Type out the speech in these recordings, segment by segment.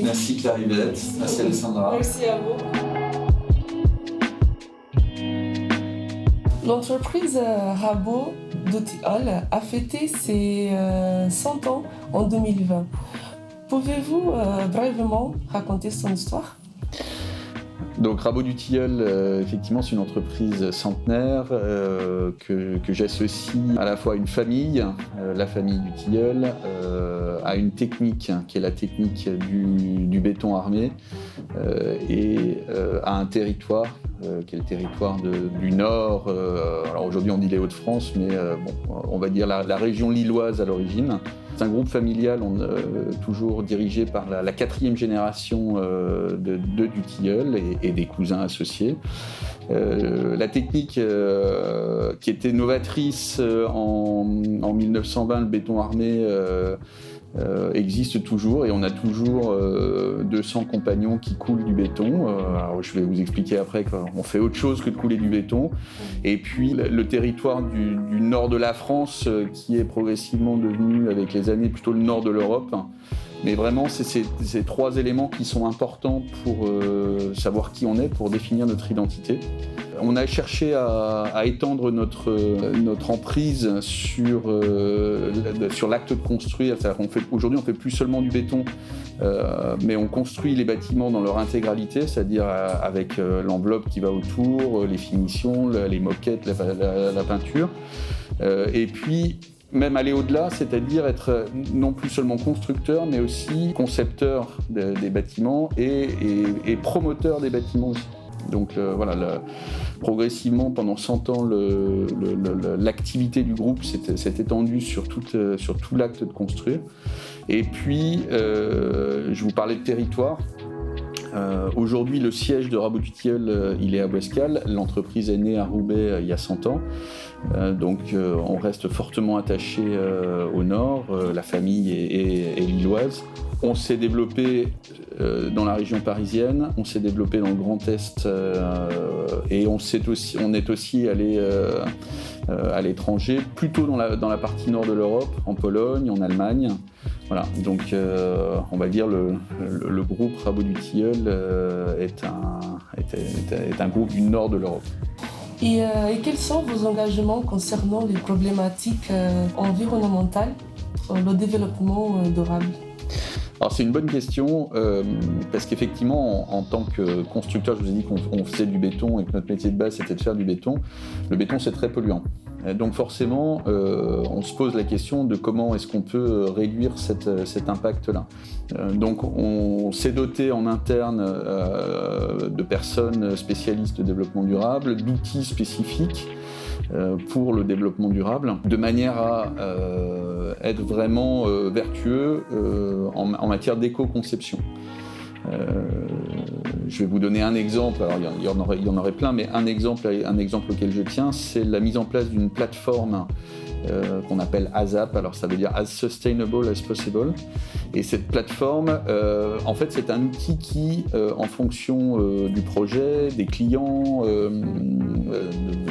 Merci Clarivette, merci Alessandra. Merci à vous. L'entreprise Rabot de Tilleul a fêté ses 100 ans en 2020. Pouvez-vous brièvement raconter son histoire ? Donc Rabot du Tilleul, effectivement, c'est une entreprise centenaire que j'associe à la fois à une famille, la famille du Tilleul, à une technique qui est la technique du béton armé et à un territoire qui est le territoire du Nord. Alors aujourd'hui on dit les Hauts-de-France, mais on va dire la région lilloise à l'origine. C'est un groupe familial toujours dirigé par la quatrième génération du Tilleul et des cousins associés. La technique qui était novatrice en 1920, le béton armé, existe toujours et on a toujours 200 compagnons qui coulent du béton. Alors je vais vous expliquer après qu'on fait autre chose que de couler du béton. Et puis le territoire du nord de la France qui est progressivement devenu avec les années plutôt le nord de l'Europe. Mais vraiment, c'est ces trois éléments qui sont importants pour savoir qui on est, pour définir notre identité. On a cherché à étendre notre emprise sur l'acte de construire. Aujourd'hui, on ne fait plus seulement du béton, mais on construit les bâtiments dans leur intégralité, c'est-à-dire avec l'enveloppe qui va autour, les finitions, les moquettes, la peinture. Et puis, même aller au-delà, c'est-à-dire être non plus seulement constructeur, mais aussi concepteur des bâtiments et promoteur des bâtiments aussi. Donc progressivement, pendant 100 ans, l'activité du groupe s'est étendue sur tout l'acte de construire. Et puis, je vous parlais de territoire. Aujourd'hui, le siège de Rabot du Tilleul, il est à Boescale. L'entreprise est née à Roubaix il y a 100 ans. Donc on reste fortement attaché au nord, la famille est lilloise. On s'est développé dans la région parisienne, on s'est développé dans le Grand Est et on est aussi allé à l'étranger, plutôt dans la partie nord de l'Europe, en Pologne, en Allemagne. Voilà, donc on va dire le groupe Rabot du Tilleul est un groupe du nord de l'Europe. Et quels sont vos engagements concernant les problématiques environnementales, le développement durable ? Alors c'est une bonne question, parce qu'effectivement, en tant que constructeur, je vous ai dit qu'on faisait du béton et que notre métier de base c'était de faire du béton. Le béton c'est très polluant. Donc forcément, on se pose la question de comment est-ce qu'on peut réduire cet impact-là. Donc on s'est doté en interne de personnes spécialistes de développement durable, d'outils spécifiques pour le développement durable, de manière à être vraiment vertueux en matière d'éco-conception. Je vais vous donner un exemple, alors il y en aurait plein, mais un exemple auquel je tiens, c'est la mise en place d'une plateforme qu'on appelle ASAP, alors ça veut dire As Sustainable as Possible. Et cette plateforme, en fait, c'est un outil qui, en fonction du projet, des clients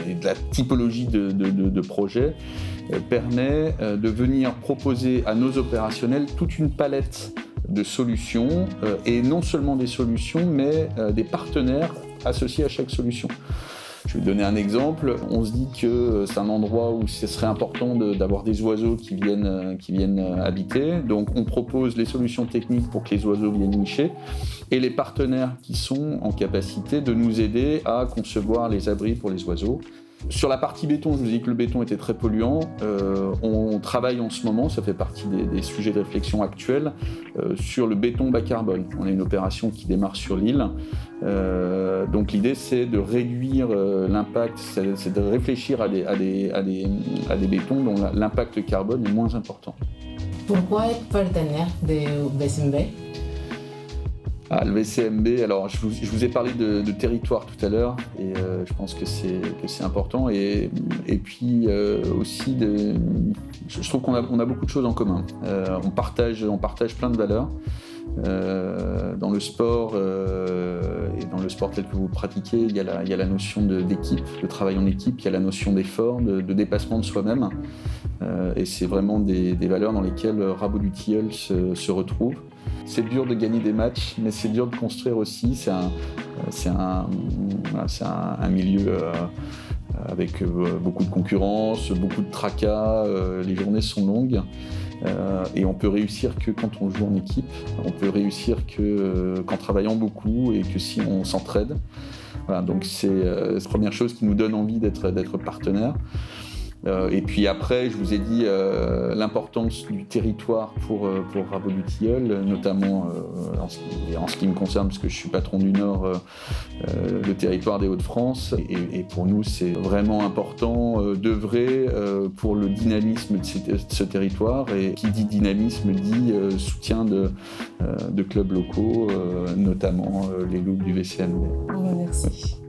et de la typologie de projet, permet de venir proposer à nos opérationnels toute une palette de solutions, et non seulement des solutions, mais des partenaires associés à chaque solution. Je vais vous donner un exemple. On se dit que c'est un endroit où ce serait important d'avoir des oiseaux qui viennent habiter. Donc on propose les solutions techniques pour que les oiseaux viennent nicher et les partenaires qui sont en capacité de nous aider à concevoir les abris pour les oiseaux. Sur la partie béton, je vous ai dit que le béton était très polluant. On travaille en ce moment, ça fait partie des sujets de réflexion actuels, sur le béton bas carbone. On a une opération qui démarre sur l'île. Donc l'idée, c'est de réduire l'impact, c'est de réfléchir à des bétons dont l'impact carbone est moins important. Pourquoi être partenaire de VCMB ? Le VCMB, alors je vous ai parlé de territoire tout à l'heure et je pense que c'est important et puis aussi je trouve qu'on a beaucoup de choses en commun. On partage plein de valeurs. Dans le sport, et dans le sport tel que vous pratiquez, il y a la notion d'équipe, de travail en équipe, il y a la notion d'effort, de dépassement de soi-même. Et c'est vraiment des valeurs dans lesquelles Rabot du Tilleul se retrouve. C'est dur de gagner des matchs, mais c'est dur de construire aussi. C'est un milieu avec beaucoup de concurrence, beaucoup de tracas, les journées sont longues. Et on peut réussir que quand on joue en équipe, on peut réussir qu'en travaillant beaucoup et que si on s'entraide. Voilà, donc c'est la première chose qui nous donne envie d'être partenaires. Et puis après, je vous ai dit l'importance du territoire pour Rabot du Tilleul, notamment en ce qui me concerne, parce que je suis patron du Nord, le territoire des Hauts-de-France. Et pour nous, c'est vraiment important d'œuvrer pour le dynamisme de ce territoire. Et qui dit dynamisme dit soutien de clubs locaux, notamment les Loups du VCNB. Merci.